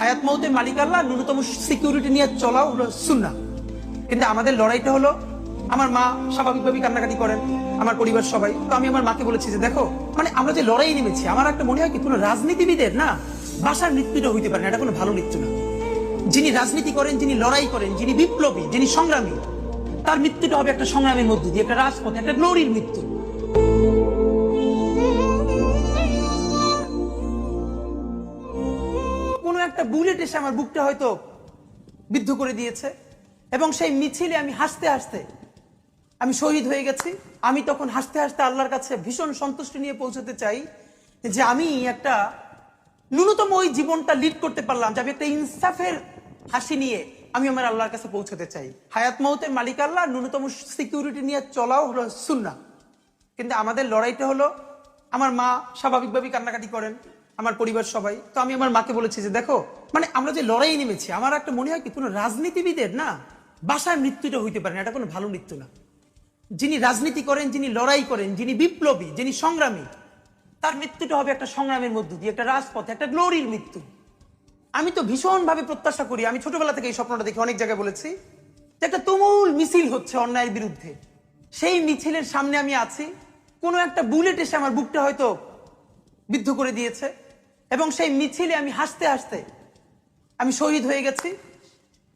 হায়াত মৌতের মালিক আল্লাহ, ন্যূনতম সিকিউরিটি নিয়ে চলাও হলো সুন্নাহ। কিন্তু আমাদের লড়াইটা হলো, আমার মা স্বাভাবিকভাবেই কান্নাকাটি করেন, আমার পরিবার সবাই। তো আমি আমার মাকে বলেছি যে দেখো, মানে আমরা যে লড়াই নেমেছি, আমার একটা মনে হয় কি কোনো রাজনীতিবিদের না বাসার মৃত্যুটা হইতে পারে না, এটা কোনো ভালো মৃত্যু না। যিনি রাজনীতি করেন, যিনি লড়াই করেন, যিনি বিপ্লবী, যিনি সংগ্রামী, তার মৃত্যুটা হবে একটা সংগ্রামের মধ্য দিয়ে, একটা রাজপথে, একটা গ্লোরির মৃত্যু। কোনো একটা বুলেট এসে আমার বুকটা হয়তো বিদ্ধ করে দিয়েছে, এবং সেই মিছিলে আমি হাসতে হাসতে আমি শহীদ হয়ে গেছি। আমি তখন হাসতে হাসতে আল্লাহর কাছে ভীষণ সন্তুষ্টি নিয়ে পৌঁছতে চাই যে আমি একটা ন্যূনতম ওই জীবনটা লিড করতে পারলাম, যে আমি একটা ইনসাফের হাসি নিয়ে আমি আমার আল্লাহর কাছে পৌঁছতে চাই। হায়াত মৌতের মালিক আল্লাহ, ন্যূনতম সিকিউরিটি নিয়ে চলাও হলো সুন্নাহ। কিন্তু আমাদের লড়াইটা হলো, আমার মা স্বাভাবিকভাবেই কান্নাকাটি করেন, আমার পরিবার সবাই। তো আমি আমার মাকে বলেছি যে দেখো, মানে আমরা যে লড়াই নেমেছি, আমার একটা মনে হয় কি কোনো রাজনীতিবিদের না বাসায় মৃত্যুটা হইতে পারে না, এটা কোনো ভালো মৃত্যু না। যিনি রাজনীতি করেন, যিনি লড়াই করেন, যিনি বিপ্লবী, যিনি সংগ্রামী, তার মৃত্যুটা হবে একটা সংগ্রামের মধ্য দিয়ে, একটা রাজপথে, একটা গ্লোরির মৃত্যু। আমি তো ভীষণভাবে প্রত্যাশা করি, আমি ছোটবেলা থেকে এই স্বপ্নটা দেখি, অনেক জায়গায় বলেছি, যে একটা তুমুল মিছিল হচ্ছে অন্যায়ের বিরুদ্ধে। সেই মিছিলের সামনে আমি আছি, কোনো একটা বুলেট এসে আমার বুকটা হয়তো বিদ্ধ করে দিয়েছে, এবং সেই মিছিলে আমি হাসতে হাসতে আমি শহীদ হয়ে গেছি।